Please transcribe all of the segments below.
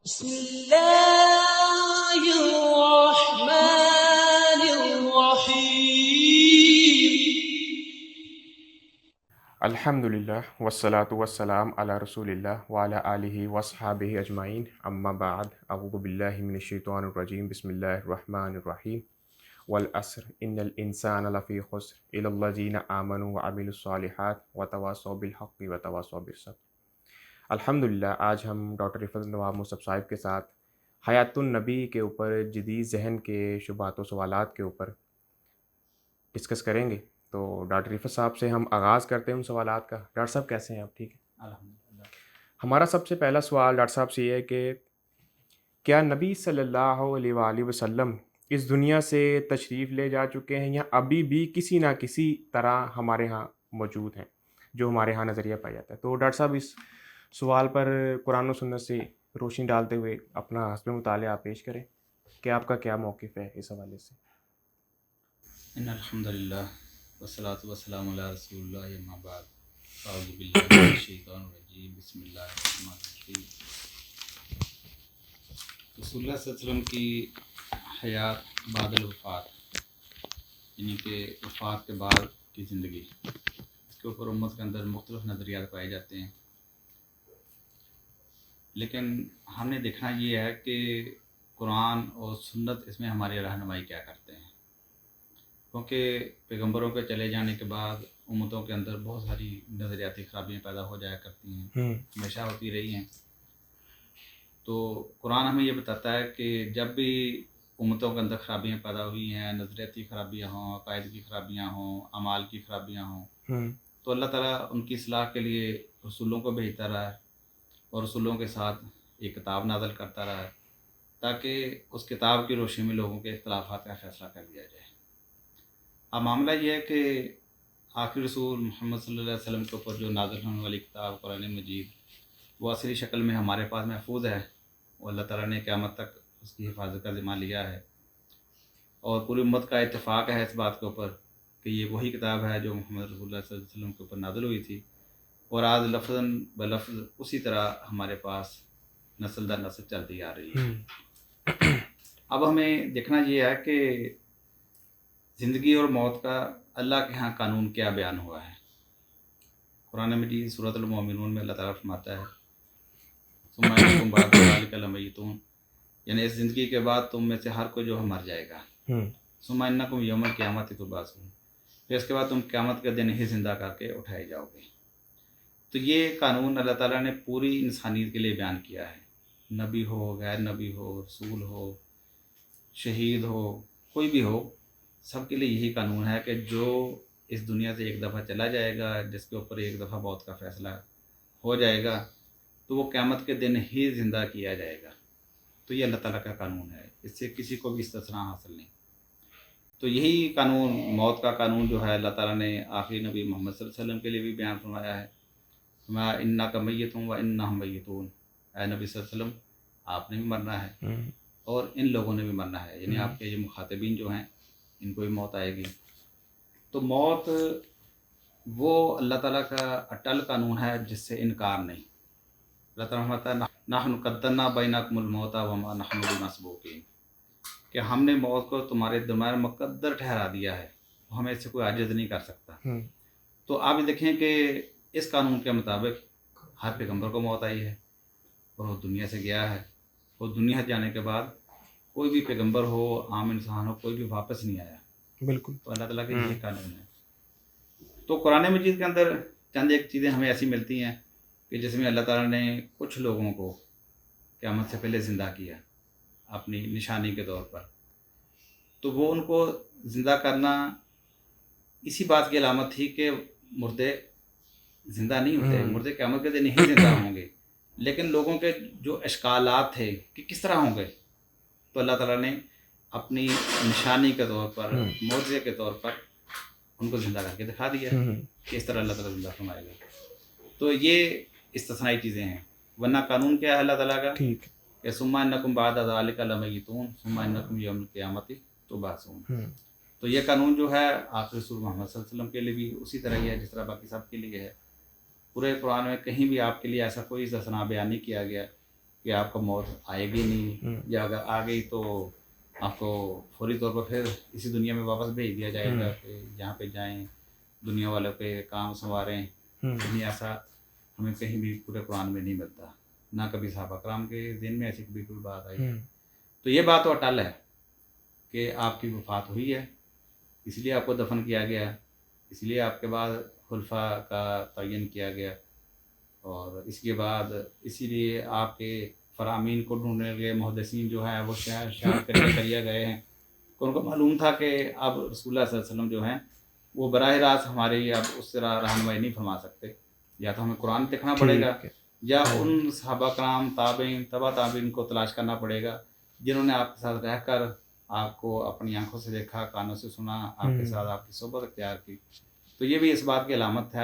بسم الله الرحمن الرحيم. الحمدللہ والصلاة والسلام علی رسول اللہ وعلی آلہ وصحابہ اجمعین، اما بعد، اعوذ باللہ من الشیطان الرجیم، بسم اللہ الرحمن الرحیم، والعصر ان الانسان لفی خسر الا الذین آمنوا وعملوا الصالحات وتواصوا بالحق وتواصوا بالصبر۔ الحمدللہ آج ہم ڈاکٹر رفعت نواب مصعب صاحب کے ساتھ حیات النبی کے اوپر جدید ذہن کے شبہات و سوالات کے اوپر ڈسکس کریں گے۔ تو ڈاکٹر رفعت صاحب سے ہم آغاز کرتے ہیں ان سوالات کا۔ ڈاکٹر صاحب کیسے ہیں آپ؟ ٹھیک ہے الحمدللہ۔ ہمارا سب سے پہلا سوال ڈاکٹر صاحب سے یہ ہے کہ کیا نبی صلی اللہ علیہ وآلہ وسلم اس دنیا سے تشریف لے جا چکے ہیں یا ابھی بھی کسی نہ کسی طرح ہمارے ہاں موجود ہیں جو ہمارے ہاں نظریہ پایا جاتا ہے؟ تو ڈاکٹر صاحب اس سوال پر قرآن و سنت سے روشنی ڈالتے ہوئے اپنا حسب مطالعہ پیش کریں کہ آپ کا کیا موقف ہے اس حوالے سے۔ ان الحمدللہ والصلاۃ والسلام علی رسول اللہ، اما بعد، اعوذ باللہ من الشیطان الرجیم، بسم اللہ الرحمن الرحیم۔ رسول اللہ صلی اللہ علیہ وسلم کی حیات بعد الوفات، یعنی کہ وفات کے بعد کی زندگی، اس کے اوپر امت کے اندر مختلف نظریات پائے جاتے ہیں، لیکن ہم نے دیکھنا یہ ہے کہ قرآن اور سنت اس میں ہماری رہنمائی کیا کرتے ہیں، کیونکہ پیغمبروں کے چلے جانے کے بعد امتوں کے اندر بہت ساری نظریاتی خرابیاں پیدا ہو جایا کرتی ہیں، ہمیشہ ہوتی رہی ہیں۔ تو قرآن ہمیں یہ بتاتا ہے کہ جب بھی امتوں کے اندر خرابیاں پیدا ہوئی ہیں، نظریاتی خرابیاں ہوں، عقائد کی خرابیاں ہوں، اعمال کی خرابیاں ہوں، تو اللہ تعالیٰ ان کی اصلاح کے لیے رسولوں کو بھیجتا رہا ہے اور رسولوں کے ساتھ ایک کتاب نازل کرتا رہا ہے تاکہ اس کتاب کی روشنی میں لوگوں کے اختلافات کا فیصلہ کر دیا جائے۔ اب معاملہ یہ ہے کہ آخری رسول محمد صلی اللہ علیہ وسلم کے اوپر جو نازل ہونے والی کتاب قرآن مجید، وہ اصلی شکل میں ہمارے پاس محفوظ ہے، اور اللہ تعالیٰ نے قیامت تک اس کی حفاظت کا ذمہ لیا ہے، اور پوری امت کا اتفاق ہے اس بات کے اوپر کہ یہ وہی کتاب ہے جو محمد رسول اللہ صلی اللہ علیہ وسلم کے اوپر نازل ہوئی تھی، اور آج لفظاً بلفظ اسی طرح ہمارے پاس نسل در نسل چلتی آ رہی ہے۔ اب ہمیں دیکھنا یہ ہے کہ زندگی اور موت کا اللہ کے ہاں قانون کیا بیان ہوا ہے۔ قرآن مجید سورۃ المومنون میں اللہ تعالیٰ فرماتا ہے ثم انکم بعد ذلک لمیتون، یعنی اس زندگی کے بعد تم میں سے ہر کوئی جو ہے مر جائے گا، ثم انکم یوم القیامت تبعثون، پھر اس کے بعد تم قیامت کے دن ہی زندہ کر کے اٹھائے جاؤ گے۔ تو یہ قانون اللہ تعالیٰ نے پوری انسانیت کے لیے بیان کیا ہے، نبی ہو، غیر نبی ہو، رسول ہو، شہید ہو، کوئی بھی ہو، سب کے لیے یہی قانون ہے کہ جو اس دنیا سے ایک دفعہ چلا جائے گا، جس کے اوپر ایک دفعہ موت کا فیصلہ ہو جائے گا، تو وہ قیامت کے دن ہی زندہ کیا جائے گا۔ تو یہ اللہ تعالیٰ کا قانون ہے، اس سے کسی کو بھی استثناء حاصل نہیں۔ تو یہی قانون، موت کا قانون جو ہے، اللہ تعالیٰ نے آخری نبی محمد صلی اللہ علیہ وسلم کے لیے بھی بیان فرمایا ہے، فرمایا انک میت و انہم میتون، اے نبی صلی اللہ علیہ وسلم آپ نے بھی مرنا ہے اور ان لوگوں نے بھی مرنا ہے، یعنی آپ کے یہ مخاطبین جو ہیں ان کو بھی موت آئے گی۔ تو موت وہ اللہ تعالیٰ کا اٹل قانون ہے جس سے انکار نہیں۔ اللہ تعالیٰ فرماتا ہے نحن قدرنا بینکم الموت وما نحن بمسبوقین، کہ ہم نے موت کو تمہارے درمیان مقدر ٹھہرا دیا ہے، ہمیں اس سے کوئی عاجز نہیں کر سکتا۔ تو آپ یہ دیکھیں کہ اس قانون کے مطابق ہر پیغمبر کو موت آئی ہے اور وہ دنیا سے گیا ہے، اور دنیا جانے کے بعد کوئی بھی پیغمبر ہو، عام انسان ہو، کوئی بھی واپس نہیں آیا۔ بالکل۔ تو اللہ تعالیٰ کا یہی قانون ہے۔ تو قرآن مجید کے اندر چند ایک چیزیں ہمیں ایسی ملتی ہیں کہ جس میں اللہ تعالیٰ نے کچھ لوگوں کو قیامت سے پہلے زندہ کیا اپنی نشانی کے طور پر، تو وہ ان کو زندہ کرنا اسی بات کی علامت تھی کہ مردے زندہ نہیں ہوتے، مردے قیامت کے دن نہیں زندہ ہوں گے، لیکن لوگوں کے جو اشکالات تھے کہ کس طرح ہوں گے، تو اللہ تعالیٰ نے اپنی نشانی کے طور پر، معجزے کے طور پر ان کو زندہ کر کے دکھا دیا کہ اس طرح اللہ تعالیٰ زندہ فرمائے گا۔ تو یہ استثنائی چیزیں ہیں، ورنہ قانون کیا ہے اللہ تعالیٰ کا کہ ثم انکم بعد ذلک لمیتون ثم انکم یوم القیامت تبعثون۔ تو یہ قانون جو ہے آخری رسول محمد صلی اللہ علیہ وسلم کے لیے بھی اسی طرح ہی ہے جس طرح باقی سب کے لیے ہے۔ پورے قرآن میں کہیں بھی آپ کے لیے ایسا کوئی استثناء بیان نہیں کیا گیا کہ آپ کو موت آئے گی نہیں، یا اگر آ گئی تو آپ کو فوری طور پر پھر اسی دنیا میں واپس بھیج دیا جائے گا کہ جہاں پہ جائیں دنیا والوں پہ کام سنواریں. نہیں، ایسا ہمیں کہیں بھی پورے قرآن میں نہیں ملتا، نہ کبھی صحابہ کرام کے ذہن میں ایسی کبھی کوئی بات آئی. تو یہ بات تو اٹل ہے کہ آپ کی وفات ہوئی ہے، اس لیے آپ کو دفن کیا گیا، اس لیے آپ کے بعد خلفاء کا تعین کیا گیا، اور اس کے بعد اسی لیے آپ کے فرامین کو ڈھونڈنے کے محدثین جو ہیں وہ شہر کریے گئے ہیں کہ ان کو معلوم تھا کہ اب رسول اللہ صلی اللہ علیہ وسلم جو ہیں وہ براہ راست ہماری اب اس طرح رہنمائی نہیں فرما سکتے، یا تو ہمیں قرآن دیکھنا پڑے گا یا ان صحابہ کرام تابعین تبع تابعین کو تلاش کرنا پڑے گا جنہوں نے آپ کے ساتھ رہ کر آپ کو اپنی آنکھوں سے دیکھا، کانوں سے سنا، آپ کے ساتھ آپ کی صحبت اختیار کی. تو یہ بھی اس بات کی علامت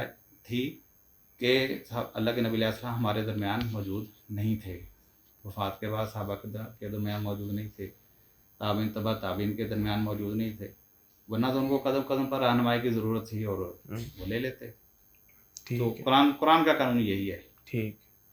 تھی کہ اللہ کے نبی علیہ السلام ہمارے درمیان موجود نہیں تھے، وفات کے بعد صحابہ کے درمیان موجود نہیں تھے، تابعین تبع تابعین کے درمیان موجود نہیں تھے، ورنہ تو ان کو قدم قدم پر رہنمائی کی ضرورت تھی اور وہ لے لیتے. تو قرآن کا قانون یہی ہے. ٹھیک.